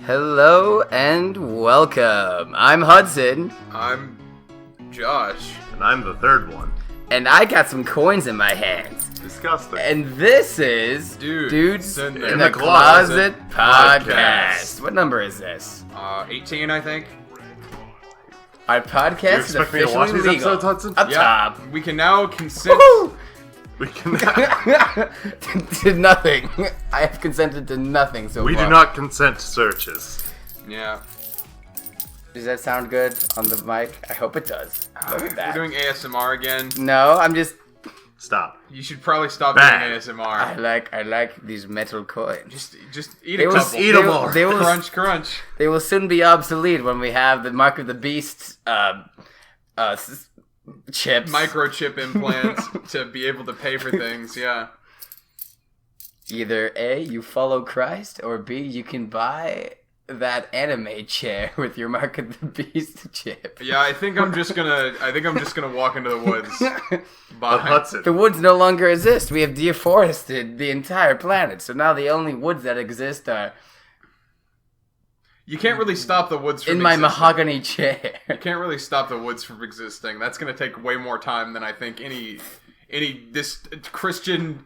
Hello and welcome. I'm Hudson. I'm Josh. And I'm the third one. And I got some coins in my hands. Disgusting. And this is Dudes in in the the Closet podcast. Podcast. What number is this? 18, I think. Our Do you podcast is expect me to watch officially these legal. episodes, Hudson? Up top. We can now consent. Woo! We can. To nothing. I have consented to nothing so We far. do not consent to searches. Yeah. Does that sound good on the mic? I hope it does. Look at that. We're doing ASMR again. No, I'm just... Stop. You should probably stop Bad. doing ASMR. I like these metal coins. Just eat They a will- couple. eat 'em all. They will, Crunch, crunch. they will soon be obsolete when we have the Mark of the Beast chips. Microchip implants to be able to pay for things, yeah. Either A, you follow Christ, or B, you can buy that anime chair with your Mark of the Beast chip. Yeah, I think I'm just gonna walk into the woods. But Hudson. The woods no longer exist. We have deforested the entire planet, so now the only woods that exist are You can't really stop the woods from in my existing. mahogany chair. You can't really stop the woods from existing. That's gonna take way more time than I think any this Christian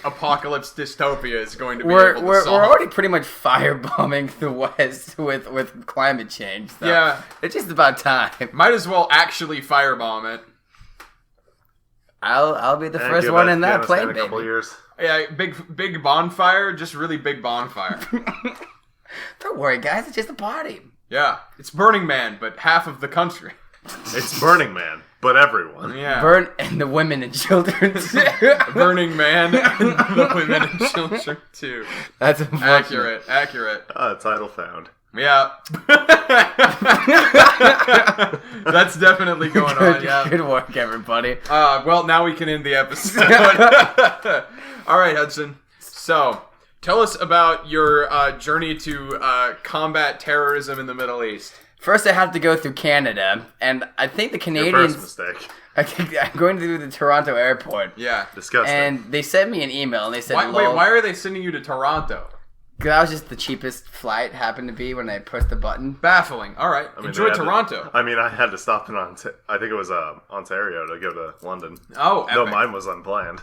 apocalypse dystopia is going to be able to We're solve. already pretty much firebombing the West with climate change. So Yeah. it's just about time. Might as well actually firebomb it. I'll be the And first give one in that Afghanistan plane, a couple baby. years. Yeah, big bonfire, just really big bonfire. Don't worry, guys. It's just a party. Yeah, it's Burning Man, but half of the country. It's Burning Man, but everyone. Yeah, Burn and the women and children. Burning Man, and the women and children too. That's unfortunate. Accurate. Title found. Yeah, that's definitely going on. Yeah. Good work, everybody. Well, now we can end the episode. All right, Hudson. So, tell us about your journey to combat terrorism in the Middle East. First, I have to go through Canada, and I think the Your Canadians. first mistake. I think I'm going through the Toronto airport. Yeah. Disgusting. And they sent me an email, and they said, Wait, why are they sending you to Toronto? That was just the cheapest flight happened to be when I pushed the button. Baffling. All right. Enjoy they had Toronto. I had to stop in I think it was Ontario to go to London. Oh, No, epic. mine was unplanned.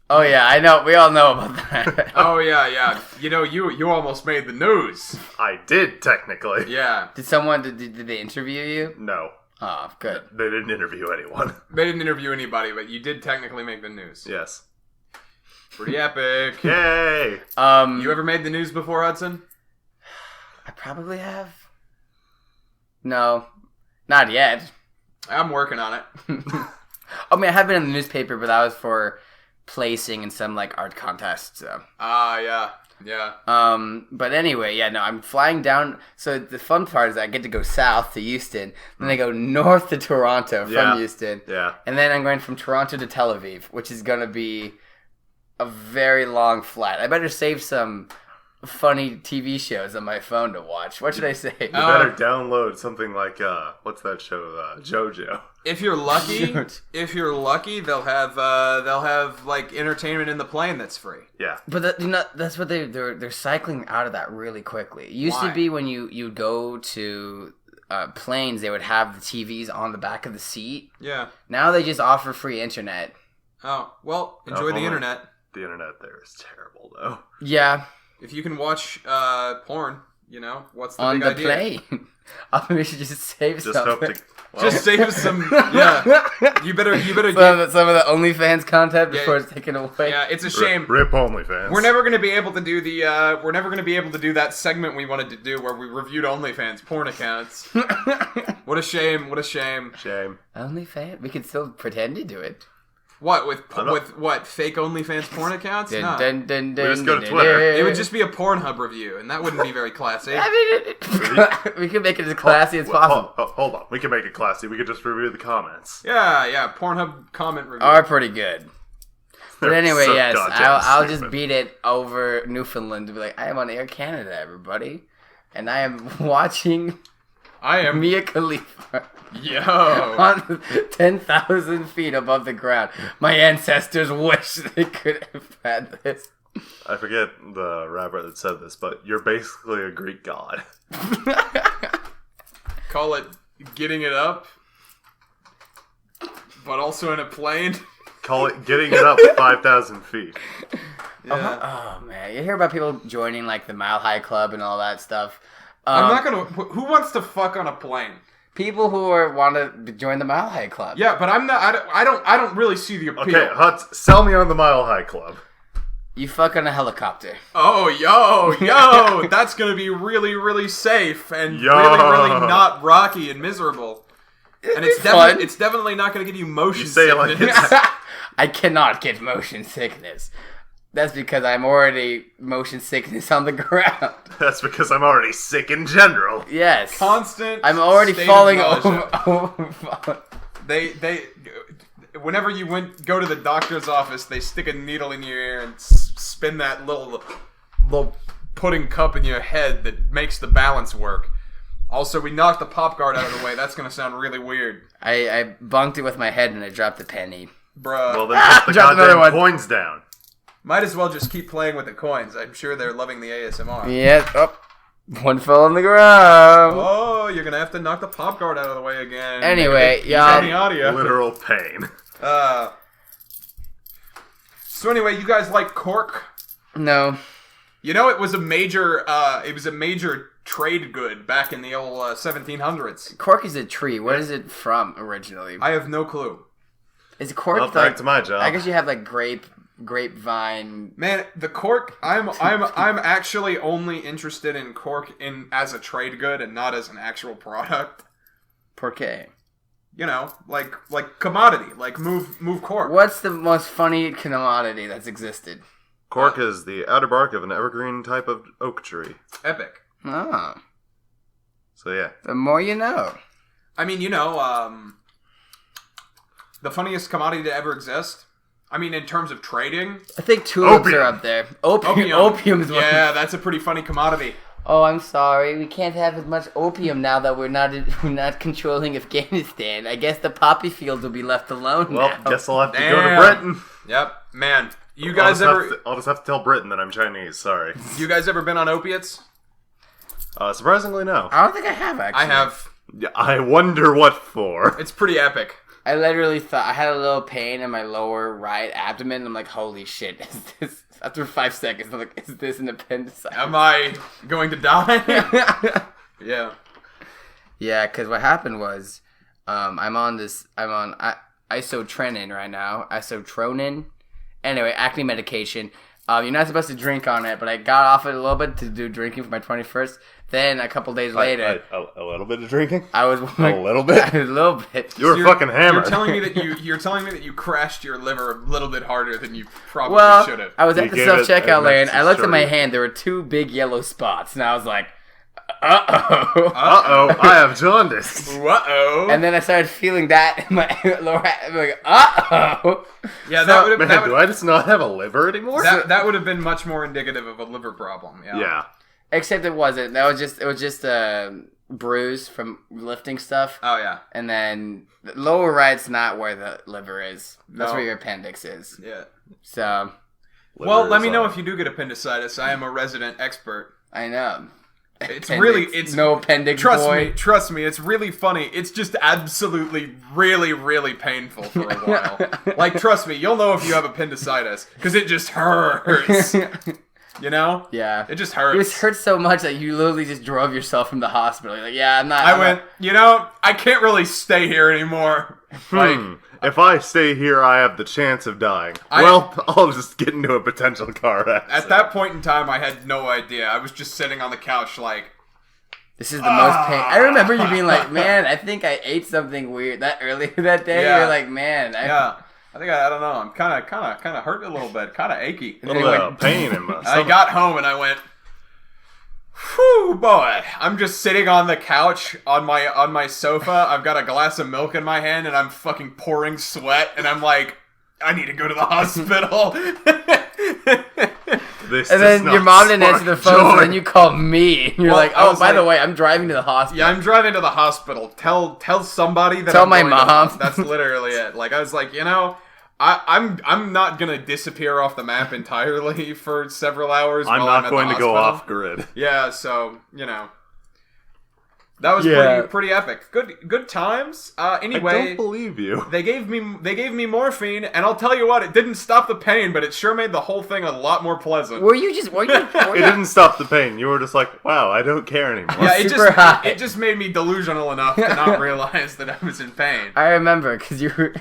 Oh yeah, I know. We all know about that. Oh, yeah. You know, you almost made the news. I did, technically. Yeah. Did they interview you? No. Oh, good. They didn't interview anyone. They didn't interview anybody, but you did technically make the news. Yes. Pretty epic. Yay! You ever made the news before, Hudson? I probably have. No, not yet. I'm working on it. I mean, I have been in the newspaper, but that was for placing in some like art contest. So. Yeah. But anyway, yeah, no, I'm flying down. So the fun part is I get to go south to Houston, then I go north to Toronto from Houston, and then I'm going from Toronto to Tel Aviv, which is going to be a very long flight. I better save some funny TV shows on my phone to watch. What should I say? You better download something like what's that show? JoJo. If you're lucky, they'll have like entertainment in the plane that's free. Yeah. But that's what they're cycling out of that really quickly. It used Why? to be when you go to planes, they would have the TVs on the back of the seat. Yeah. Now they just offer free internet. Oh, well, enjoy the internet. The internet there is terrible, though. Yeah. If you can watch porn, you know, what's the On big the idea? plane. I think we should just save Just something. hope to. Just save some. Yeah. You better some get. of the OnlyFans content before it's taken away. Yeah, it's a shame. Rip OnlyFans. We're never going to be able to do the. We're never going to be able to do that segment we wanted to do where we reviewed OnlyFans porn accounts. What a shame! What a shame! Shame. OnlyFans? We could still pretend to do it. What with what fake OnlyFans porn accounts? No. Dun, dun, dun, We just go to dun, Twitter. dun. It would just be a Pornhub review, and that wouldn't be very classy. I mean, we could make it as classy as possible. Hold on. We can make it classy. We could just review the comments. Yeah, Pornhub comment review. Are pretty good. But anyway, So yes, goddamn I'll just stupid. beat it over Newfoundland to be like, I am on Air Canada, everybody, and I am watching I am Mia Khalifa. Yo. On 10,000 feet above the ground. My ancestors wish they could have had this. I forget the rapper that said this, but you're basically a Greek god. Call it getting it up, but also in a plane. Call it getting it up 5,000 feet. Yeah. Oh, man. You hear about people joining, like, the Mile High Club and all that stuff. I'm not gonna... Who wants to fuck on a plane? People who want to join the Mile High Club. Yeah, but I'm not... I don't really see the appeal. Okay, Hutz, sell me on the Mile High Club. You fuck on a helicopter. Oh, yo! That's gonna be really, really safe and Yo. really not rocky and miserable. And it's fun. it's definitely not gonna give you motion You say it like sickness. it's... I cannot get motion sickness. That's because I'm already motion sickness on the ground. That's because I'm already sick in general. Yes. Constant. I'm already state of falling nausea. over. They whenever you go to the doctor's office, they stick a needle in your ear and spin that little pudding cup in your head that makes the balance work. Also, we knocked the pop guard out of the way. That's gonna sound really weird. I bunked it with my head and I dropped the penny. Bruh. Well, then put the Drop another goddamn one. coins down. Might as well just keep playing with the coins. I'm sure they're loving the ASMR. Yeah. Oh, one fell on the ground. Oh, you're gonna have to knock the pop guard out of the way again. Anyway, Use any y'all. audio. Literal pain. So anyway, you guys like cork? No. You know, it was a major trade good back in the old 1700s. Cork is a tree. Where is it from originally? I have no clue. Is cork Well, like? back to my job. I guess you have like grapevine. Man, the cork. I'm actually only interested in cork as a trade good and not as an actual product. Porqué? You know, like commodity, like move cork. What's the most funny commodity that's existed? Cork is the outer bark of an evergreen type of oak tree. Epic. Oh, So yeah. the more you know. I mean, you know, the funniest commodity to ever exist. I mean, in terms of trading. I think tulips Opium. are up there. Opium is one. Yeah, that's a pretty funny commodity. Oh, I'm sorry. We can't have as much opium now that we're not controlling Afghanistan. I guess the poppy fields will be left alone Well, now. guess I'll have to go to Damn. Britain. Yep, man. You I'll guys just ever? have to tell Britain that I'm Chinese. Sorry. You guys ever been on opiates? Surprisingly, no. I don't think I have actually. I have. Yeah, I wonder what for. It's pretty epic. I literally thought I had a little pain in my lower right abdomen. I'm like, holy shit! Is this? After 5 seconds, I'm like, is this an appendicitis? Am I going to die? Yeah. Yeah, because what happened was, I'm on isotretinoin right now. Isotronin. Anyway, acne medication. You're not supposed to drink on it, but I got off it a little bit to do drinking for my 21st. Then a couple days later, A little bit of drinking? I was A little bit? a little bit. You were fucking hammered. You're telling me that you crashed your liver a little bit harder than you probably Well, should have. I was at You the gave it self-checkout an lane. I looked at my extra hand. There were 2 big yellow spots. And I was like, uh-oh. Uh-oh, I have jaundice. Uh-oh. And then I started feeling that in my lower I'm like, uh-oh. Yeah, that would have Man, do I just not have a liver anymore? that would have been much more indicative of a liver problem. Yeah. Yeah. Except it wasn't. It was just a bruise from lifting stuff. Oh yeah. And then the lower right's not where the liver is. That's No. where your appendix is. Yeah. So, Well, Liver let is me know on. if you do get appendicitis. I am a resident expert. I know. It's Appendix. really it's no appendix boy. Trust me, it's really funny. It's just absolutely really painful for a while. Like trust me, you'll know if you have appendicitis cuz it just hurts. You know? Yeah. It just It hurts. hurt so much that you literally just drove yourself from the hospital. You're like, yeah, I'm not. I went, you know, I can't really stay here anymore. Like If I stay here, I have the chance of dying. I'll just get into a potential car accident. at that point in time I had no idea. I was just sitting on the couch like This is the most pain. I remember you being like, man, I think I ate something weird that earlier that day. Yeah. You're like, man. yeah. I think I don't know. I'm kind of hurting a little bit, kind of achy. A little bit of pain in my I stomach. got home and I went, whew, boy. I'm just sitting on the couch on my sofa. I've got a glass of milk in my hand and I'm fucking pouring sweat and I'm like, I need to go to the hospital. And then your mom didn't answer the phone, so then you called me. And you're like, oh, by the way, I'm driving to the hospital. Yeah, I'm driving to the hospital. Tell somebody that Tell my mom. That's literally it. Like, I was like, I'm not gonna disappear off the map entirely for several hours. I'm not going to go off grid. Yeah, so that was pretty epic. Good times. Anyway, I don't believe you. They gave me morphine, and I'll tell you what, it didn't stop the pain, but it sure made the whole thing a lot more pleasant. It didn't stop the pain. You were just like, wow, I don't care anymore. Yeah, it just made me delusional enough to not realize that I was in pain. I remember because you were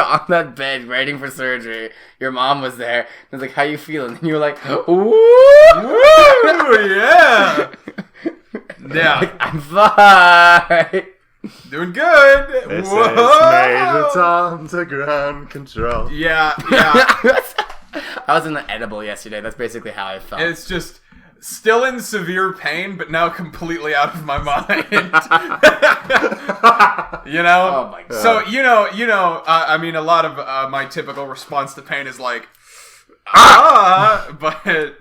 on that bed waiting for surgery. Your mom was there. I was like, "How you feeling?" And you were like, "Ooh, yeah." Yeah, like, I'm fine. Doing good. This is Major Tom to ground control. Yeah. I was in the edible yesterday. That's basically how I felt. It's just still in severe pain, but now completely out of my mind. Oh my god. So I mean, a lot of my typical response to pain is like, but that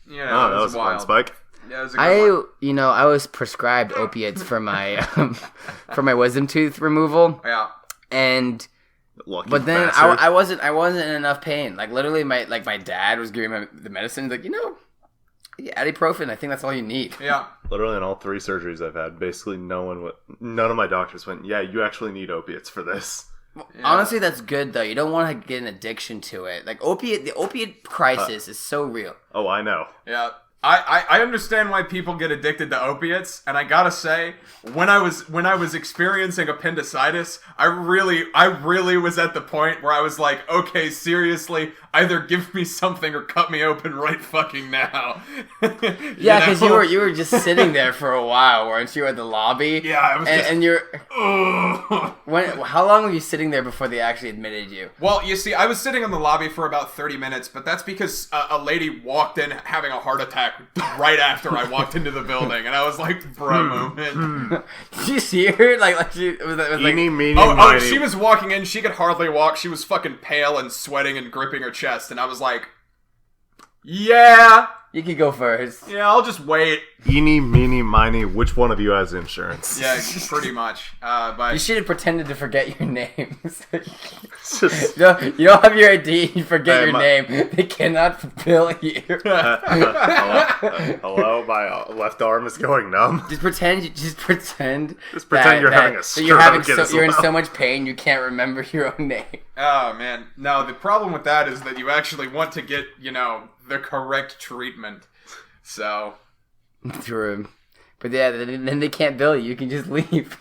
was wild. fun, Spike. Yeah, it was a good one. I was prescribed opiates for my wisdom tooth removal. Yeah. And Lucky but then bastard. I wasn't in enough pain. Like literally my dad was giving me the medicine. He's like, ibuprofen, I think that's all you need. Yeah. Literally in all 3 surgeries I've had, basically none of my doctors went, yeah, you actually need opiates for this. Yeah. Honestly, that's good though. You don't want to get an addiction to it. Like the opiate crisis is so real. Oh, I know. Yeah. I understand why people get addicted to opiates, and I gotta say, when I was experiencing appendicitis, I really was at the point where I was like, okay, seriously, either give me something or cut me open right fucking now. Yeah, because you were just sitting there for a while, weren't you, at the lobby? Yeah, I was and you're. How long were you sitting there before they actually admitted you? Well, you see, I was sitting in the lobby for about 30 minutes, but that's because a lady walked in having a heart attack right after I walked into the building, and I was like, bro, moment. Did you see her? Like she was like, Eeny, meeny, oh, miny. she was walking in, she could hardly walk, she was fucking pale and sweating and gripping her chest, and I was like, yeah. You could go first. Yeah, I'll just wait. Eeny, meeny, miny, which one of you has insurance? Yeah, pretty much. But you should have pretended to forget your names. You don't have your ID, you forget your name. They cannot bill you. Hello, my left arm is going numb. Just pretend you're having a stroke. You're in so much pain you can't remember your own name. Oh, man. No, the problem with that is that you actually want to get, the correct treatment. So. True. But yeah, then they can't bill you. You can just leave.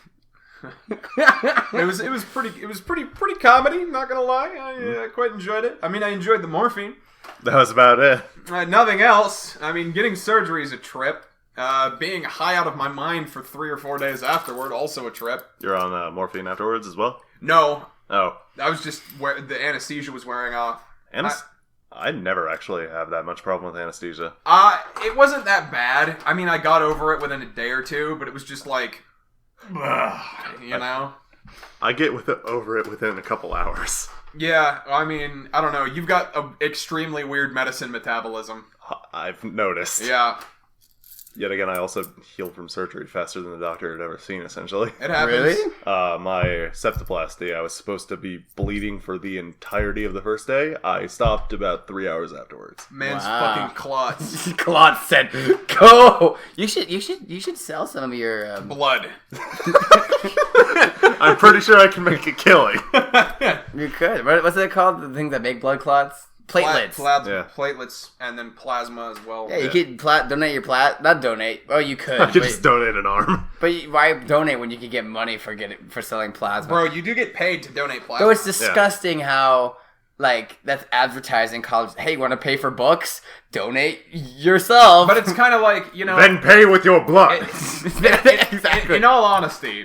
It was pretty comedy, not gonna lie. I quite enjoyed it. I mean, I enjoyed the morphine. That was about it. Nothing else. I mean, getting surgery is a trip. Being high out of my mind for 3 or 4 days afterward, also a trip. You're on morphine afterwards as well? No. Oh. I was just the anesthesia was wearing off. I never actually have that much problem with anesthesia. It wasn't that bad. I mean, I got over it within a day or two, but it was just like, I get over it within a couple hours. Yeah, I mean, I don't know. You've got an extremely weird medicine metabolism. I've noticed. Yeah. Yet again, I also healed from surgery faster than the doctor had ever seen, essentially. It happens. Really? My septoplasty, I was supposed to be bleeding for the entirety of the first day. I stopped about 3 hours afterwards. Man's fucking clots. Clot said, "Go." You should sell some of your blood. I'm pretty sure I can make a killing. You could. What's it called? The things that make blood clots? Platelets. Platelets, and then plasma as well. Yeah, you could donate your not donate. Oh, you could. I could just donate an arm. But why donate when you could get money for selling plasma? Bro, you do get paid to donate plasma. Though it's disgusting how, that's advertising college. Hey, you want to pay for books? Donate yourself. But it's kind of like, Then pay with your blood. Exactly. In all honesty,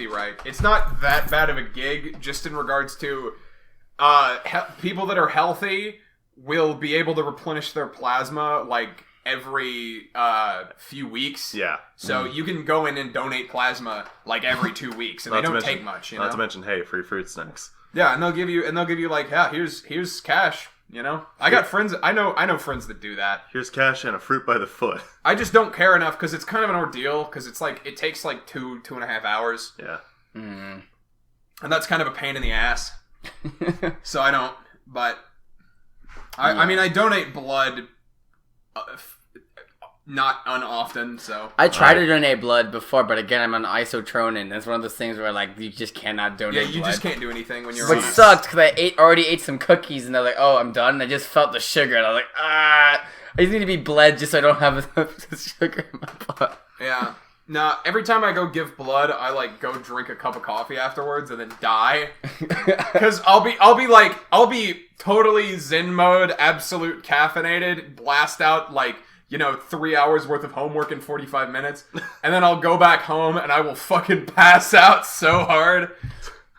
right? It's not that bad of a gig, just in regards to people that are healthy will be able to replenish their plasma every few weeks. Yeah. So you can go in and donate plasma every 2 weeks, and they don't take much. Not to mention, hey, free fruit snacks. Yeah, and they'll give you here's cash. You know, I got friends. I know friends that do that. Here's cash and a fruit by the foot. I just don't care enough because it's kind of an ordeal. Because it's like it takes like 2.5 hours. Yeah. And that's kind of a pain in the ass. So I don't. But I mean, I donate blood. Not unoften, so... I tried to donate blood before, but again, I'm on isotronin. That's one of those things where, like, you just cannot donate blood. Yeah, you just can't do anything when you're Which on it. sucked, because I already ate some cookies, and they're like, oh, I'm done. And I just felt the sugar, and I was like, I just need to be bled just so I don't have enough sugar in my blood. Yeah. Now, every time I go give blood, I, like, go drink a cup of coffee afterwards and then die. Because I'll be totally zen mode, absolute caffeinated, blast out, like... 3 hours worth of homework in 45 minutes. And then I'll go back home and I will fucking pass out so hard.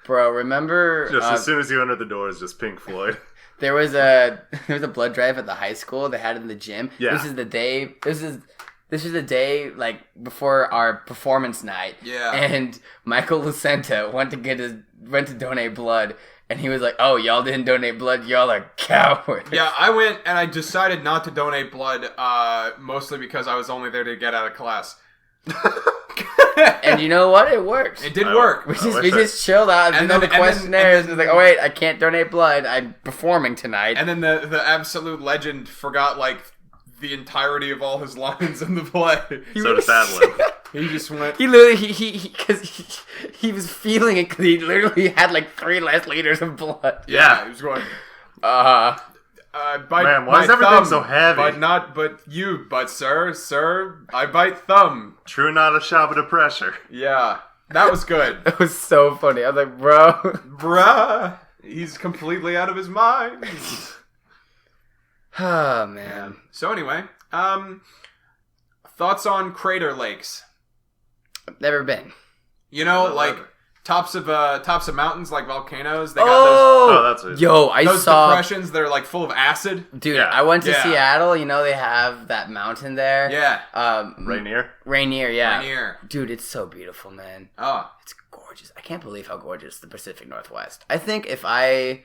Bro, remember... Just as soon as you enter the doors, just Pink Floyd. There was a blood drive at the high school. They had it in the gym. Yeah. This is the day, like, before our performance night. Yeah. And Michael Lucenta went to donate blood. And he was like, oh, y'all didn't donate blood? Y'all are cowards. Yeah, I went and I decided not to donate blood, mostly because I was only there to get out of class. And you know what? It worked. It did work. We just chilled out and then the questionnaires. And like, oh, wait, I can't donate blood. I'm performing tonight. And then the absolute legend forgot, like, the entirety of all his lines in the play. So did Badland. He just went... He literally, he was feeling it because he literally had like 3 less liters of blood. Yeah, he was going... Man, why is everything so heavy? But sir, I bite thumb. True, not a shot of pressure. Yeah, that was good. That was so funny. I was like, bro. Bruh, he's completely out of his mind. Oh, man. So anyway, thoughts on crater lakes? I've never been. Like tops of mountains, like volcanoes. They got that's those depressions that are like full of acid. Dude, I went to Seattle. They have that mountain there. Yeah. Rainier, yeah. Rainier. Dude, it's so beautiful, man. Oh, it's gorgeous. I can't believe how gorgeous the Pacific Northwest. I think if I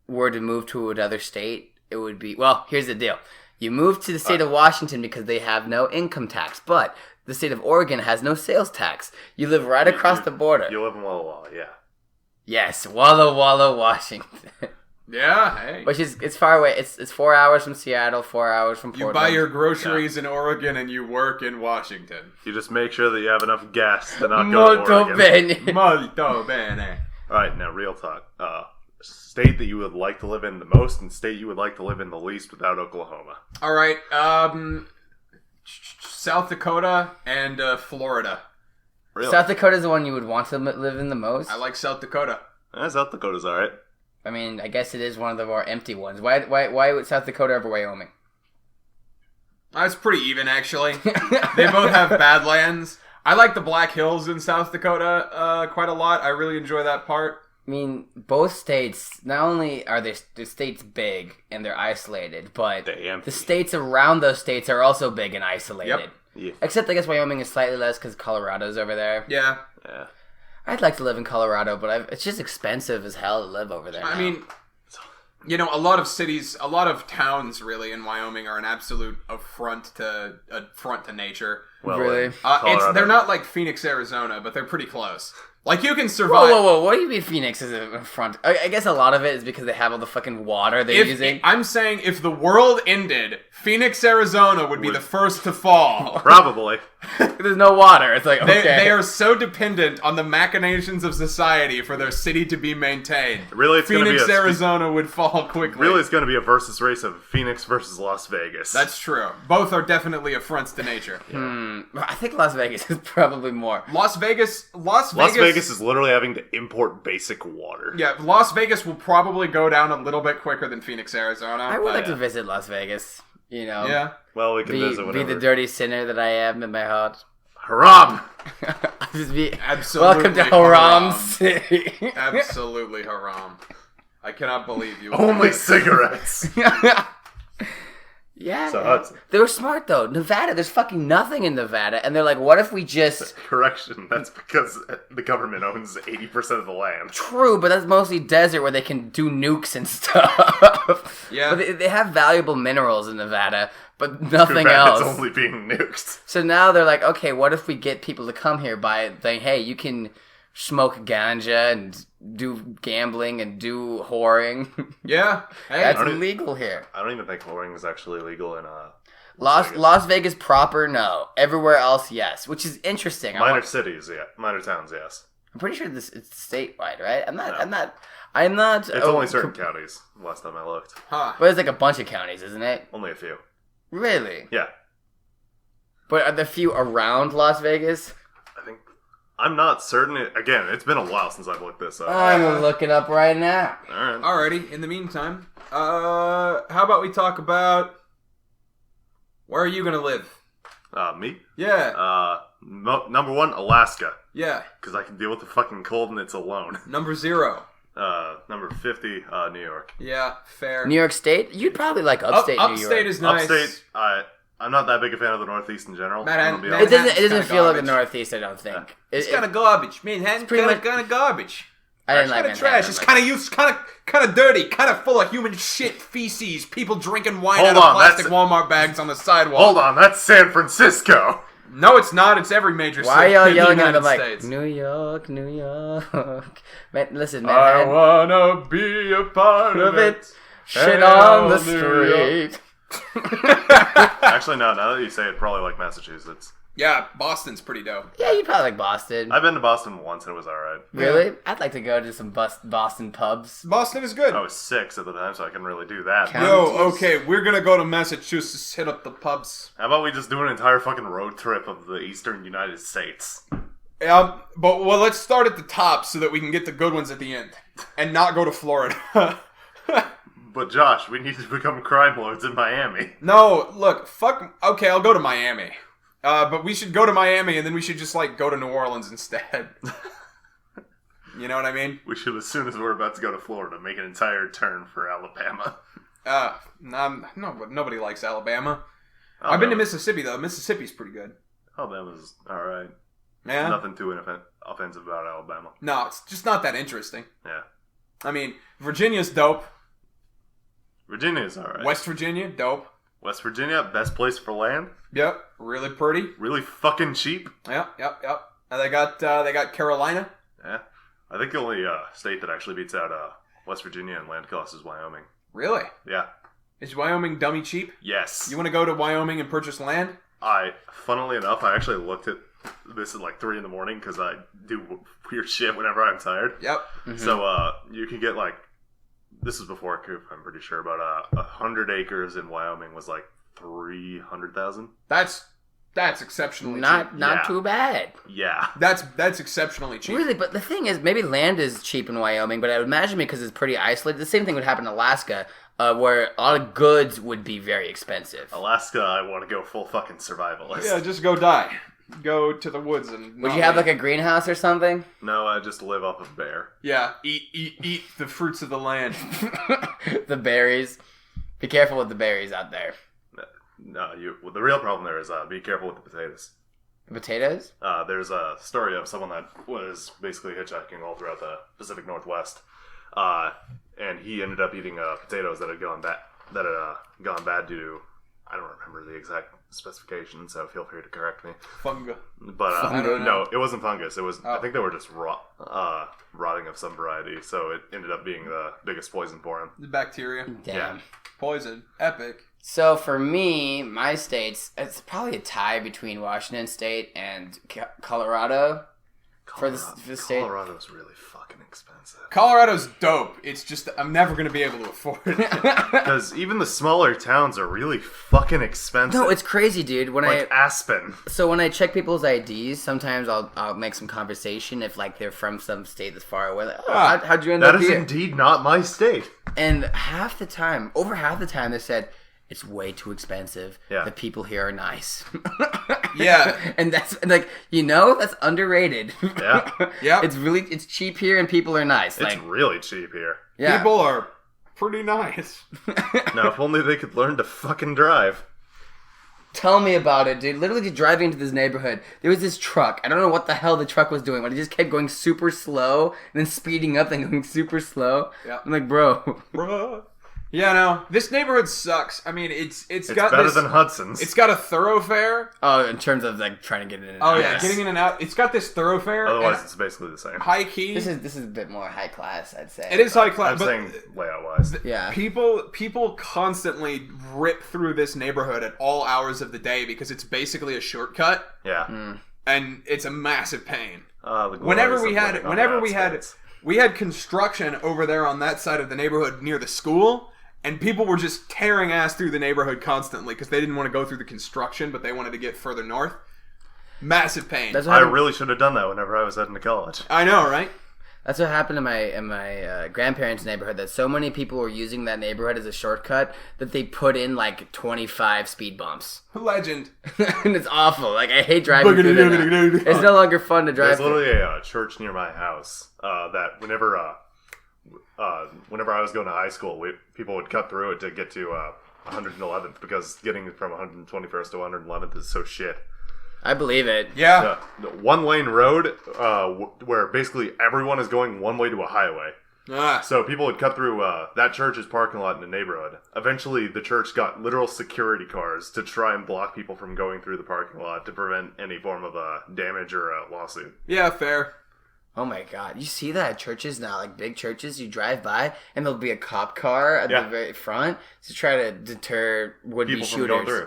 were to move to another state, it would be... Well, here's the deal. You move to the state of Washington because they have no income tax, but the state of Oregon has no sales tax. You live right across the border. You live in Walla Walla, yeah. Yes, Walla Walla, Washington. Yeah, hey. Which is, it's far away. It's 4 hours from Seattle, 4 hours from Portland. You buy your groceries in Oregon and you work in Washington. You just make sure that you have enough gas to not go to Oregon. Molto bene. Alright, now real talk. State that you would like to live in the most and state you would like to live in the least without Oklahoma. Alright, South Dakota and Florida. Really? South Dakota is the one you would want to live in the most? I like South Dakota. South Dakota's alright. I mean, I guess it is one of the more empty ones. Why would South Dakota over Wyoming? It's pretty even, actually. They both have badlands. I like the Black Hills in South Dakota quite a lot. I really enjoy that part. I mean, both states, not only are the states big and they're isolated, but the states around those states are also big and isolated. Yep. Yeah. Except, I guess, Wyoming is slightly less because Colorado's over there. Yeah. I'd like to live in Colorado, but it's just expensive as hell to live over there now. I mean, a lot of cities, a lot of towns, really, in Wyoming are an absolute affront to nature. Well, really? They're not like Phoenix, Arizona, but they're pretty close. Like, you can survive... Whoa. What do you mean Phoenix is a front? I guess a lot of it is because they have all the fucking water they're using. I'm saying if the world ended, Phoenix, Arizona would be the first to fall. Probably. There's no water. It's like, okay. They are so dependent on the machinations of society for their city to be maintained. Really, Phoenix, Arizona would fall quickly. Really, it's going to be a versus race of Phoenix versus Las Vegas. That's true. Both are definitely affronts to nature. I think Las Vegas is probably more. Las Vegas is literally having to import basic water. Yeah, Las Vegas will probably go down a little bit quicker than Phoenix, Arizona. I would like to visit Las Vegas. Yeah. Well, we can visit whatever. Be the dirty sinner that I am in my heart. Haram! Absolutely. Welcome to Haram City. Absolutely haram. I cannot believe you. Only cigarettes. Yeah, So they were smart though. Nevada, there's fucking nothing in Nevada, and they're like, "What if we just?" Correction. That's because the government owns 80% of the land. True, but that's mostly desert where they can do nukes and stuff. Yeah, but they have valuable minerals in Nevada, but nothing else. It's only being nuked. So now they're like, "Okay, what if we get people to come here by saying, hey, you can smoke ganja and do gambling and do whoring." Yeah. Hey, That's illegal here. I don't even think whoring is actually legal in Las Vegas proper, no. Everywhere else, yes. Which is interesting. Minor cities, yeah. Minor towns, yes. I'm pretty sure it's statewide, right? I'm not. It's only certain counties. Last time I looked. Huh. But it's like a bunch of counties, isn't it? Only a few. Really? Yeah. But are there few around Las Vegas? I'm not certain. Again, it's been a while since I've looked this up. I'm gonna look it up right now. All right. Alrighty. In the meantime, how about we talk about where are you gonna live? Me? Yeah. Number 1, Alaska. Yeah. Because I can deal with the fucking cold and it's alone. Number 0. Number 50, New York. Yeah. Fair. New York State? You'd probably like upstate New York. Upstate is nice. Upstate, I'm not that big a fan of the Northeast in general. It doesn't feel like the Northeast, I don't think. It's kind of garbage. Manhattan's kind of garbage. I didn't like kind of trash. It's kind of used, kind of dirty, kind of full of human shit, feces, people drinking wine out of plastic Walmart bags on the sidewalk. Hold on, that's San Francisco. No, it's not. It's every major city. Why are y'all yelling at them like, New York, New York? Man, listen, man. I wanna be a part of it. Shit on the street. Actually, no. Now that you say it, probably like Massachusetts. Yeah, Boston's pretty dope. Yeah, you'd probably like Boston. I've been to Boston once and it was alright. Really? Yeah. I'd like to go to some Boston pubs. Boston is good. I was 6 at the time, so I couldn't really do that. Okay, we're gonna go to Massachusetts, hit up the pubs. How about we just do an entire fucking road trip of the eastern United States? Let's start at the top so that we can get the good ones at the end, and not go to Florida. But Josh, we need to become crime lords in Miami. No, look, fuck. Okay, I'll go to Miami. But we should go to Miami, and then we should just, go to New Orleans instead. You know what I mean? We should, as soon as we're about to go to Florida, make an entire turn for Alabama. No, but nobody likes Alabama. I've been to Mississippi, though. Mississippi's pretty good. Alabama's alright. Yeah? Nothing too offensive about Alabama. No, it's just not that interesting. Yeah. I mean, Virginia's dope. Virginia's alright. West Virginia, dope. West Virginia, best place for land. Yep, really pretty. Really fucking cheap. Yep. And they got Carolina. Yeah. I think the only state that actually beats out West Virginia in land cost is Wyoming. Really? Yeah. Is Wyoming dummy cheap? Yes. You want to go to Wyoming and purchase land? Funnily enough, I actually looked at this at 3 in the morning because I do weird shit whenever I'm tired. Yep. Mm-hmm. So you can get this is before Coop, I'm pretty sure, but 100 acres in Wyoming was $300,000. That's exceptionally not cheap. Not too bad. Yeah. That's exceptionally cheap. Really, but the thing is, maybe land is cheap in Wyoming, but I would imagine because it's pretty isolated. The same thing would happen in Alaska, where a lot of goods would be very expensive. Alaska, I want to go full fucking survivalist. Yeah, just go die. Go to the woods and... Would you have a greenhouse or something? No, I just live off of bear. Yeah, eat the fruits of the land. The berries. Be careful with the berries out there. No, the real problem there is be careful with the potatoes. The potatoes? There's a story of someone that was basically hitchhiking all throughout the Pacific Northwest, and he ended up eating potatoes that had gone bad due to, I don't remember the exact specification, so feel free to correct me. Fungus. But no, it wasn't fungus. It was I think they were just rotting of some variety, so it ended up being the biggest poison for him. The bacteria. Damn. Yeah. Poison. Epic. So for me, my states, it's probably a tie between Washington State and Colorado. For the state. Colorado's really fucking expensive. Colorado's dope. It's just I'm never going to be able to afford it. Because even the smaller towns are really fucking expensive. No, it's crazy, dude. Aspen. So when I check people's IDs, sometimes I'll make some conversation if they're from some state that's far away. How'd you end up here? That is indeed not my state. And over half the time, they said, it's way too expensive. Yeah. The people here are nice. Yeah. And that's that's underrated. Yeah. Yeah. It's cheap here and people are nice. It's really cheap here. Yeah. People are pretty nice. Now, if only they could learn to fucking drive. Tell me about it, dude. Literally just driving into this neighborhood, there was this truck. I don't know what the hell the truck was doing, but it just kept going super slow, and then speeding up, and going super slow. Yeah. I'm like, bro. Bruh. Yeah, no. This neighborhood sucks. I mean, it's got better this, than Hudson's. It's got a thoroughfare. Oh, in terms of like trying to get in and Oh out. yeah, getting in and out. It's got this thoroughfare. Otherwise, it's basically the same. High key. This is a bit more high class, I'd say. It is high class. I'm saying layout-wise. Yeah. People constantly rip through this neighborhood at all hours of the day because it's basically a shortcut. Yeah. And it's a massive pain. Whenever we had construction over there on that side of the neighborhood near the school. And people were just tearing ass through the neighborhood constantly because they didn't want to go through the construction, but they wanted to get further north. Massive pain. I really should have done that whenever I was heading to college. I know, right? That's what happened in my grandparents' neighborhood, that so many people were using that neighborhood as a shortcut that they put in like 25 speed bumps. Legend. And it's awful. Like, I hate driving through there now. It's no longer fun to drive There's literally a church near my house that whenever I was going to high school, people would cut through it to get to 111th because getting from 121st to 111th is so shit. I believe it. Yeah. The one-lane road where basically everyone is going one way to a highway. So people would cut through that church's parking lot in the neighborhood. Eventually, the church got literal security cars to try and block people from going through the parking lot to prevent any form of damage or a lawsuit. Yeah, fair. Oh my god. You see that at churches now, like big churches, you drive by and there'll be a cop car at the very front to try to deter would-be shooters. From going through.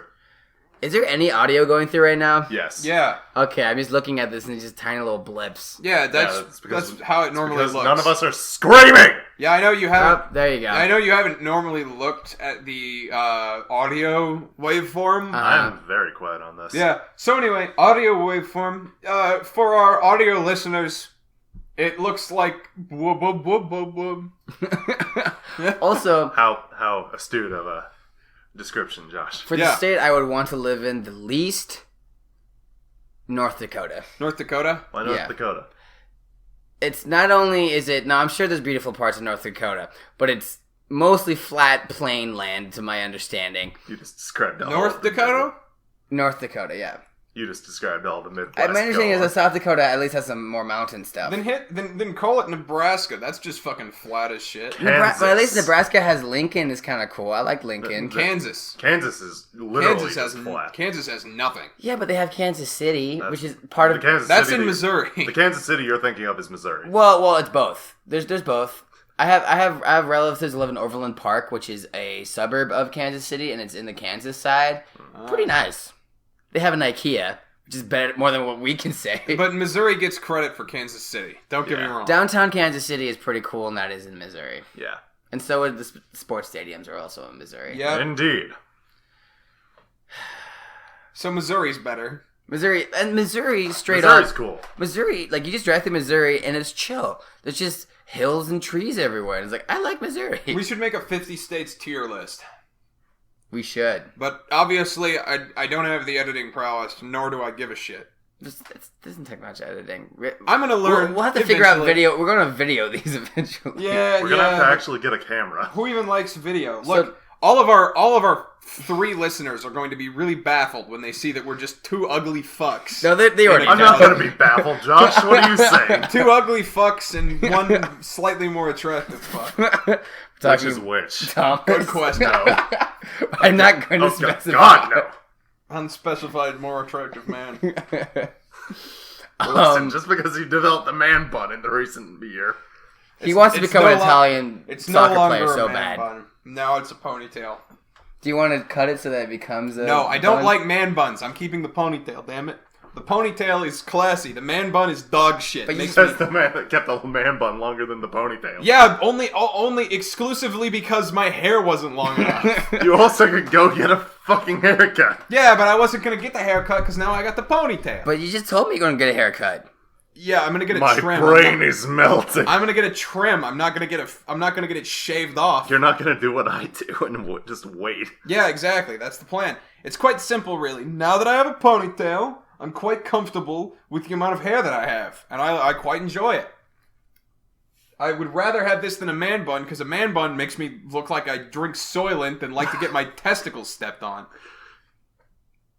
Is there any audio going through right now? Yes. Yeah. Okay, I'm just looking at this and it's just tiny little blips. Yeah, that's how it normally looks. None of us are screaming! Yeah, I know you haven't. Oh, there you go. I know you haven't normally looked at the audio waveform. I'm very quiet on this. Yeah. So anyway, audio waveform. For our audio listeners, it looks like whoop whoop whoop whoop whoop. Also, how astute of a description, Josh. For the state I would want to live in the least, North Dakota. North Dakota? Why North Dakota? It's not only is it... Now, I'm sure there's beautiful parts of North Dakota, but it's mostly flat, plain land, to my understanding. You just described all North Dakota? North Dakota, yeah. You just described all the Midwest. My understanding is that South Dakota at least has some more mountain stuff. Then call it Nebraska. That's just fucking flat as shit. But at least Nebraska has Lincoln. Is kind of cool. I like Lincoln. Kansas is literally flat. Kansas has nothing. Yeah, but they have Kansas City, which is part of Kansas that's City, in Missouri. The Kansas City you're thinking of is Missouri. Well, it's both. There's both. I have relatives who live in Overland Park, which is a suburb of Kansas City, and it's in the Kansas side. Pretty nice. They have an IKEA. Which is better, more than what we can say. But Missouri gets credit for Kansas City. Don't get me wrong. Downtown Kansas City is pretty cool, and that is in Missouri. Yeah. And so are the sports stadiums are also in Missouri. Yeah. Indeed. So Missouri's better. Missouri straight Missouri's up. cool. Missouri, like you just drive through Missouri and it's chill. There's just hills and trees everywhere. And it's like, I like Missouri. We should make a 50 states tier list. We should. But obviously, I don't have the editing prowess, nor do I give a shit. This doesn't take much editing. I'm gonna learn. We'll have to figure out video. We're gonna video these eventually. Yeah, we're gonna have to actually get a camera. Who even likes video? Look, all of our 3 listeners are going to be really baffled when they see that we're just 2 ugly fucks. No, they already. I'm not gonna be baffled, Josh. What are you saying? 2 ugly fucks and 1 slightly more attractive fuck. Which is which? Thomas. Good question. No. I'm not going to specify. God, no. Unspecified, more attractive man. Listen, just because you developed the man bun in the recent year. He wants to become an Italian soccer player so bad. Bun. Now it's a ponytail. Do you want to cut it so that it becomes a No, I don't bun? like man buns. I'm keeping the ponytail, damn it. The ponytail is classy. The man bun is dog shit. But says the man that kept the man bun longer than the ponytail. Yeah, only exclusively because my hair wasn't long enough. You also could go get a fucking haircut. Yeah, but I wasn't going to get the haircut because now I got the ponytail. But you just told me you're going to get a haircut. Yeah, I'm going to get a trim. My brain is melting. I'm going to get a trim. I'm not going to get it shaved off. You're not going to do what I do and just wait. Yeah, exactly. That's the plan. It's quite simple, really. Now that I have a ponytail, I'm quite comfortable with the amount of hair that I have, and I quite enjoy it. I would rather have this than a man bun, because a man bun makes me look like I drink Soylent and like to get my testicles stepped on.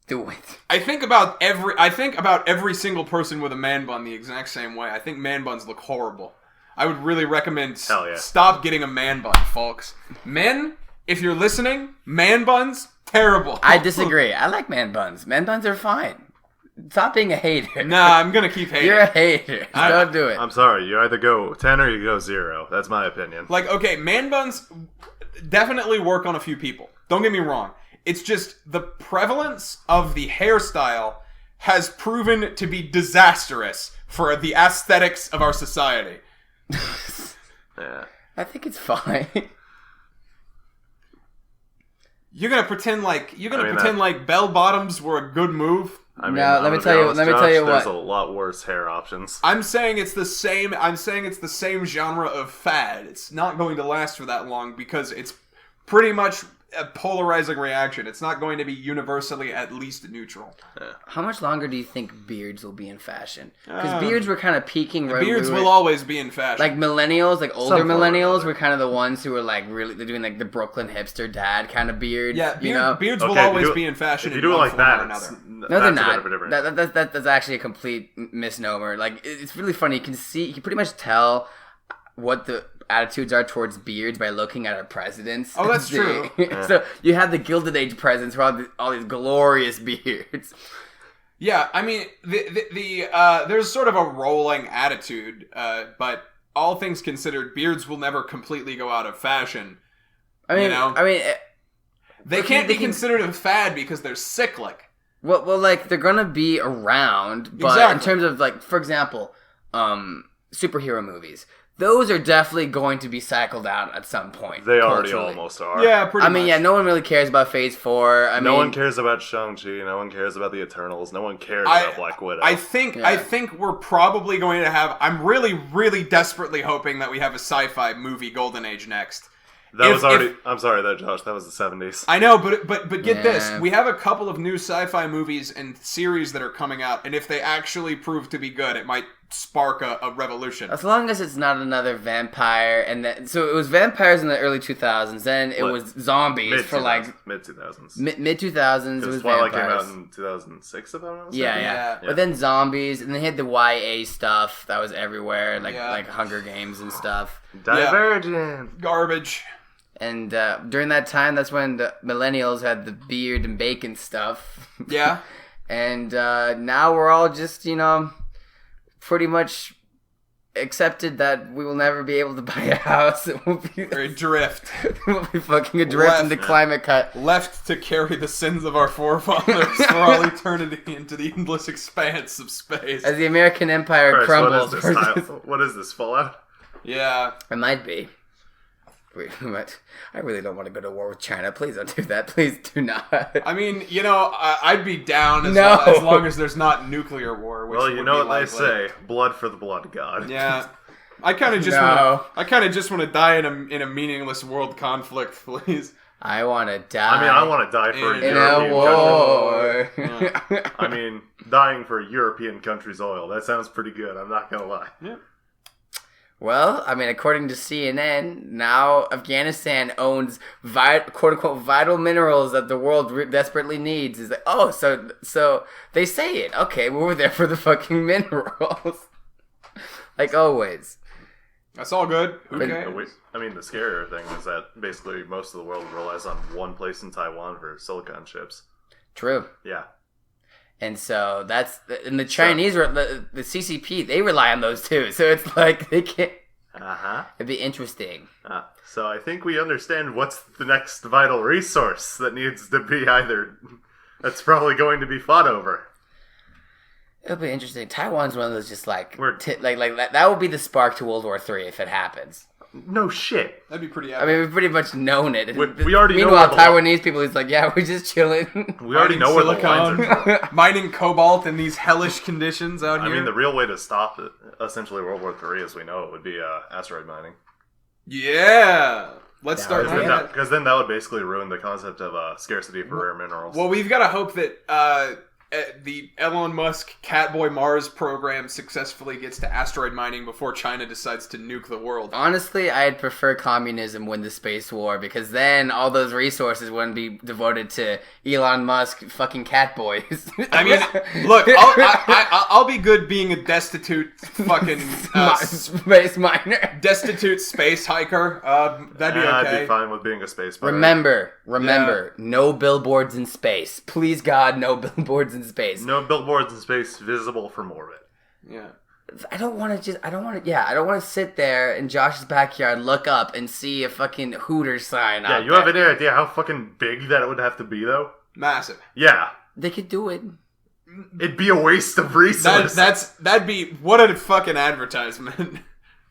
Do it. I think about every single person with a man bun the exact same way. I think man buns look horrible. I would really recommend stop getting a man bun, folks. Men, if you're listening, man buns, terrible. I disagree. I like man buns. Man buns are fine. Stop being a hater. Nah, I'm gonna keep hating. You're a hater. Don't do it. I'm sorry. You either go 10 or you go 0. That's my opinion. Like, okay, man buns definitely work on a few people. Don't get me wrong. It's just the prevalence of the hairstyle has proven to be disastrous for the aesthetics of our society. Yeah. I think it's fine. You're gonna pretend like bell bottoms were a good move. I mean, no, let me tell you what. There's a lot worse hair options. I'm saying it's the same genre of fad. It's not going to last for that long because it's pretty much a polarizing reaction. It's not going to be universally at least neutral. How much longer do you think beards will be in fashion? Because beards were kind of peaking. Beards will always be in fashion. Like millennials, like older millennials, were kind of the ones who were like really they're doing like the Brooklyn hipster dad kind of beard. Yeah, beards will Okay, always be in fashion. If you do it like that, no, they're not. That's actually a complete misnomer. Like it's really funny. You can pretty much tell what the attitudes are towards beards by looking at our presidents. Oh, that's true. So you have the Gilded Age presidents with all these glorious beards. Yeah, I mean, there's sort of a rolling attitude, but all things considered, beards will never completely go out of fashion. They can't be considered a fad because they're cyclic. Well, like they're gonna be around, but in terms of like, for example, superhero movies. Those are definitely going to be cycled out at some point. They already almost are. Yeah, pretty much. I mean, yeah, no one really cares about Phase 4. No one cares about Shang-Chi. No one cares about the Eternals. No one cares about Black Widow. I think we're probably going to have... I'm really, really desperately hoping that we have a sci-fi movie Golden Age next. I'm sorry, Josh. That was the 70s. I know, but get this. We have a couple of new sci-fi movies and series that are coming out, and if they actually prove to be good, it might spark a revolution. As long as it's not another vampire, so it was vampires in the early 2000s, then it was zombies for like... Mid-2000s. Mid-2000s, it was Twilight vampires. came out in 2006, if I'm not mistaken. Yeah. But then zombies, and they had the YA stuff that was everywhere, like Hunger Games and stuff. Divergent. Garbage. And during that time, that's when the millennials had the beard and bacon stuff. Yeah. And now we're all just, pretty much accepted that we will never be able to buy a house. We'll be adrift. We'll be fucking adrift in the climate cut. Left to carry the sins of our forefathers for all eternity into the endless expanse of space. As the American Empire crumbles. What is this, Fallout? Yeah. It might be. I really don't want to go to war with China. Please don't do that. Please do not. I mean, I'd be down as long as there's not nuclear war. Well, you know what they say: blood for the blood god. Yeah, I kind of just want to die in a meaningless world conflict, please. I want to die. I mean, I want to die for in a war. Yeah. I mean, dying for European countries' oil. That sounds pretty good. I'm not gonna lie. Yeah. Well, I mean, according to CNN, now Afghanistan owns quote-unquote vital minerals that the world desperately needs. Is like, oh, so they say it. Okay, we were there for the fucking minerals. Like always. That's all good. Who cares? I mean, the scarier thing is that basically most of the world relies on one place in Taiwan for silicon chips. True. Yeah. And so and the Chinese, the CCP, they rely on those too. So it's like they can't. It'd be interesting. So I think we understand what's the next vital resource that needs to be that's probably going to be fought over. It'll be interesting. Taiwan's one of those just like that would be the spark to World War III if it happens. No shit. That'd be pretty epic. I mean, we've pretty much known it. We already know. Meanwhile, Taiwanese people, it's like, yeah, we're just chilling. We already know where the lines are. Mining cobalt in these hellish conditions out here. I mean, the real way to stop essentially World War III as we know it would be asteroid mining. Yeah. Let's start doing that. Because then that would basically ruin the concept of scarcity for rare minerals. Well, we've got to hope that the Elon Musk Catboy Mars program successfully gets to asteroid mining before China decides to nuke the world. Honestly, I'd prefer communism win the space war, because then all those resources wouldn't be devoted to Elon Musk fucking Catboys. I mean, look, I'll be good being a destitute fucking space miner. Destitute space hiker. That'd be okay. I'd be fine with being a space pirate. Remember, no billboards in space. Please God, no billboards in space. No billboards in space visible from orbit. Yeah. I don't want to sit there in Josh's backyard, look up, and see a fucking Hooters sign. Yeah, you have any idea how fucking big that would have to be, though? Massive. Yeah. They could do it. It'd be a waste of resources. That'd be, what a fucking advertisement.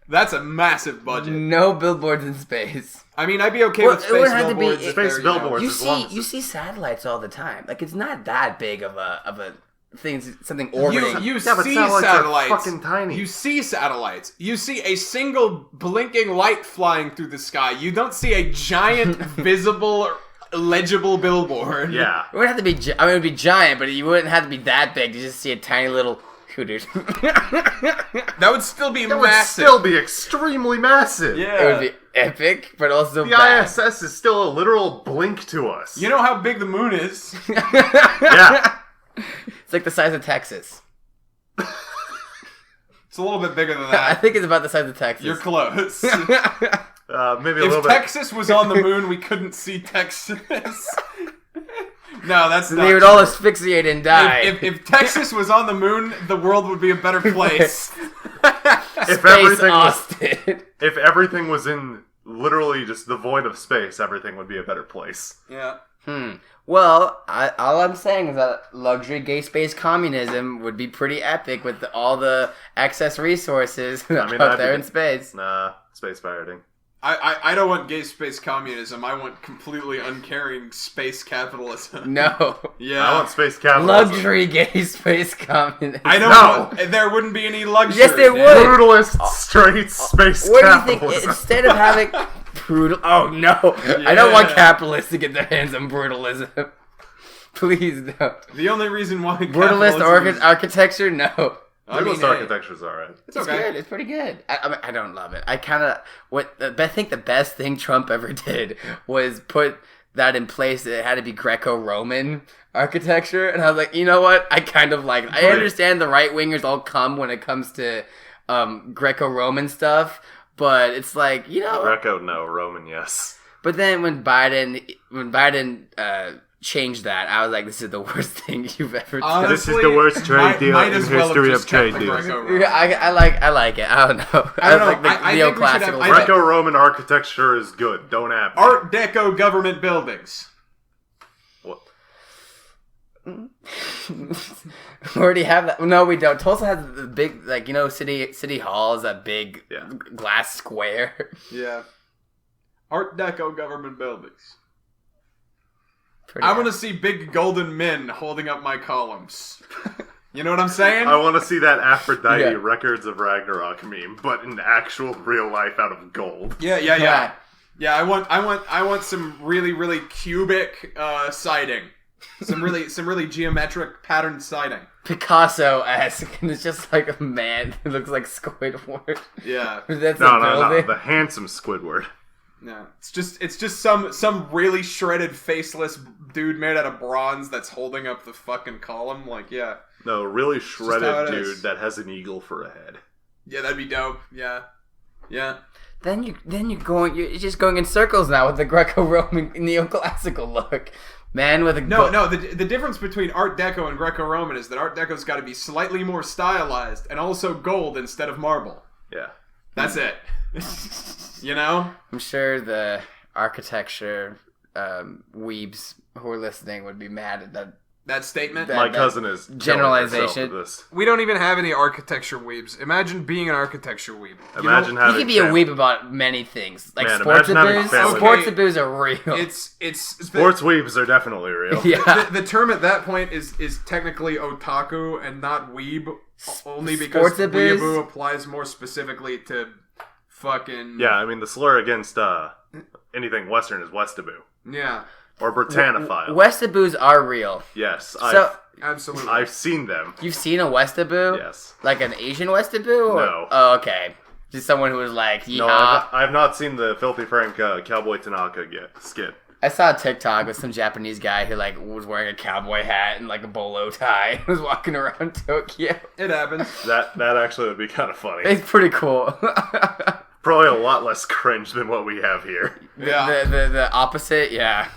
That's a massive budget. No billboards in space. I mean, I'd be okay with space billboards. Space billboards. You see satellites all the time. Like, it's not that big of a thing, something orbiting. You see satellites. Fucking tiny. You see satellites. You see a single blinking light flying through the sky. You don't see a giant, visible, legible billboard. Yeah. It would have to be. It would be giant, but you wouldn't have to be that big to just see a tiny little Hooters. That would still be massive. Would still be extremely massive. Yeah. It would be epic, but also the bad. ISS is still a literal blink to us. You know how big the moon is? Yeah. It's like the size of Texas. It's a little bit bigger than I that. think it's about the size of Texas. You're close. Maybe a little If bit. Texas was on the moon, we couldn't see Texas. No, that's not They would true. all asphyxiate and die. If Texas was on the moon, the world would be a better place. If everything was in literally just the void of space, everything would be a better place. Yeah. Well, all I'm saying is that luxury gay space communism would be pretty epic with all the excess resources out there in space. Nah, space pirating. I don't want gay space communism. I want completely uncaring space capitalism. No. Yeah. I want space capitalism. Luxury gay space communism. I don't want, there wouldn't be any luxury. Yes, there would. Brutalist, straight space What capitalism. do you think? Instead of having brutal... Oh, no. Yeah. I don't want capitalists to get their hands on brutalism. Please don't. The only reason why brutalist architecture? No. Brutalist architecture is alright. It's okay. Good. It's pretty good. I don't love it. I think the best thing Trump ever did was put that in place. That it had to be Greco-Roman architecture, and I was like, you know what? I kind of like it. I understand the right wingers all come when it comes to Greco-Roman stuff, but it's like, you know, Greco, no. Roman, yes. But then when Biden changed that, I was like, this is the worst thing you've ever done. Honestly, this is the worst trade deal in history of trade deals. I like it. I don't know. I don't like the neoclassical. Greco-Roman architecture is good. Don't have Art Deco government buildings. What? We already have that. No, we don't. Tulsa has the big, like, you know, city hall is that big glass square. Yeah. Art Deco government buildings. I want to see big golden men holding up my columns. You know what I'm saying? I want to see that Aphrodite Records of Ragnarok meme, but in actual real life out of gold. Yeah. Yeah, I want some really, really cubic siding. Some really geometric patterned siding. Picasso-esque, and it's just like a man who looks like Squidward. Yeah. That's no, the handsome Squidward. No, it's just some really shredded, faceless dude made out of bronze that's holding up the fucking column. Like, yeah. No, really shredded dude that has an eagle for a head. Yeah, that'd be dope. Yeah. Then you're just going in circles now with the Greco-Roman neoclassical look. Man with a no. The difference between Art Deco and Greco-Roman is that Art Deco's got to be slightly more stylized and also gold instead of marble. Yeah, that's it. You know, I'm sure the architecture weebs who are listening would be mad at that statement. My cousin is generalization. We don't even have any architecture weebs. Imagine being an architecture weeb. Imagine having. You can be a weeb about many things, like sports are real. It's sports weebs are definitely real. Yeah. The term at that point is technically otaku and not weeb, only because weeaboo applies more specifically to fucking. Yeah, I mean the slur against anything Western is Westaboo. Yeah. Or Britannophile. Westaboos are real. Yes. Absolutely. I've seen them. You've seen a Westaboo? Yes. Like an Asian Westaboo? No. Oh, okay. Just someone who was like, yeehaw. No, I've not seen the Filthy Frank Cowboy Tanaka skit. I saw a TikTok with some Japanese guy who like was wearing a cowboy hat and like a bolo tie and was walking around Tokyo. It happens. That actually would be kind of funny. It's pretty cool. Probably a lot less cringe than what we have here. Yeah. The opposite, yeah.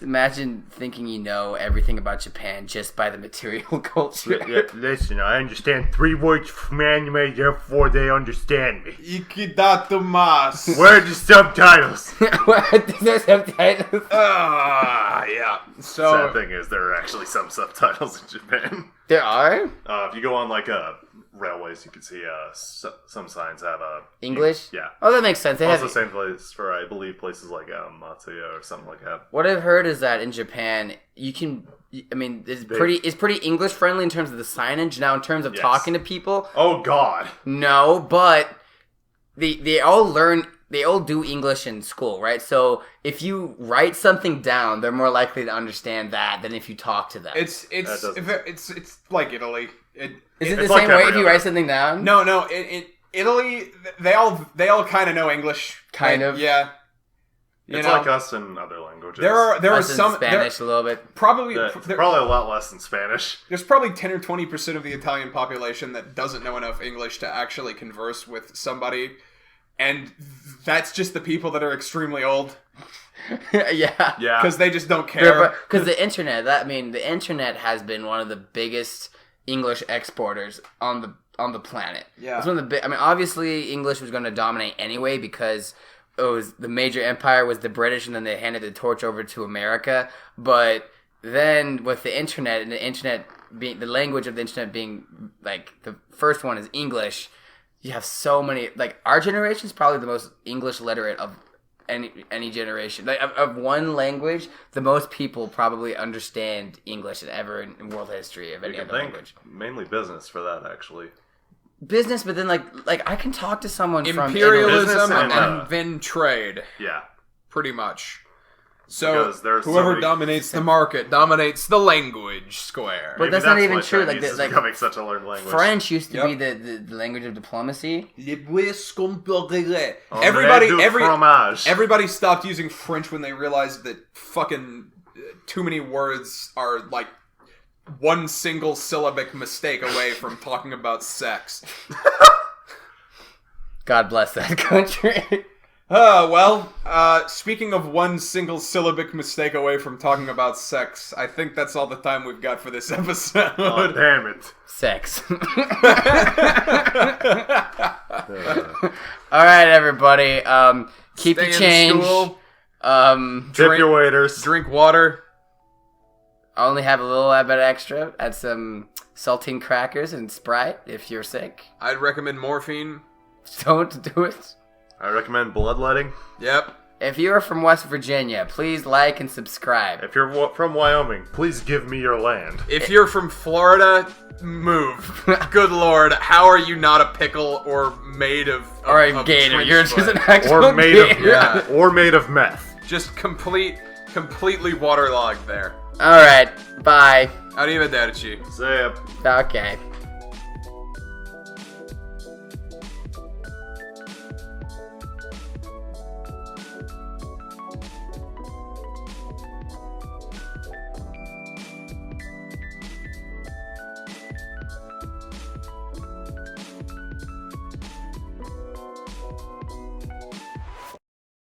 Imagine thinking you know everything about Japan just by the material culture. Listen, I understand 3 words from anime, therefore they understand me. Ikidatumasu. Where are the subtitles? There's no subtitles. Yeah. So Sad thing is, there are actually some subtitles in Japan. There are? If you go on like railways, you can see some signs have English? Yeah. Oh, that makes sense. They Also have... the same place for, I believe, places like Matsuya or something like that. What I've heard is that in Japan, you can... I mean, it's pretty English friendly in terms of the signage. Now, in terms of talking to people... Oh, God. No, but they all do English in school, right? So if you write something down, they're more likely to understand that than if you talk to them. it's like Italy. Is it the like same way if every you other. write something down? No. In Italy, they all kind of know English. Kind of. Yeah. It's like us in other languages. There are Us in some Spanish a little bit. probably probably a lot less than Spanish. there's probably 10 or 20% of the Italian population that doesn't know enough English to actually converse with somebody, and that's just the people that are extremely old. Yeah. Because they just don't care. Because the internet, the internet has been one of the biggest English exporters on the planet. Yeah. It's one of the obviously English was going to dominate anyway because it was the major empire was the British, and then they handed the torch over to America. But then with the internet, and the internet being the language of the internet being like the first one is English, you have so many, like our generation is probably the most English literate of any generation. Like of one language, the most people probably understand English ever in world history of any other language. Mainly business for that, actually. Business, but then like I can talk to someone from imperialism Italy. and then trade. Yeah. Pretty much. So Whoever whoever dominates the market dominates the language square. But that's not even true. Chinese is becoming such a learned language. French used to be the language of diplomacy. Everybody stopped using French when they realized that fucking too many words are like one single syllabic mistake away from talking about sex. God bless that country. Speaking of one single syllabic mistake away from talking about sex, I think that's all the time we've got for this episode. Oh, damn it. Sex. All right, everybody. Keep Stay the change. in school. Tip your waiters. Drink water. I only have a little bit extra. Add some saltine crackers and Sprite if you're sick. I'd recommend morphine. Don't do it. I recommend bloodletting. Yep. If you're from West Virginia, please like and subscribe. If you're from Wyoming, please give me your land. If you're from Florida, move. Good lord, how are you not a pickle or made of Or a gator. trench You're just foot? an actual Or made gator. of or made of meth. Just completely waterlogged there. All right. Bye. Arrivederci. See ya. Okay.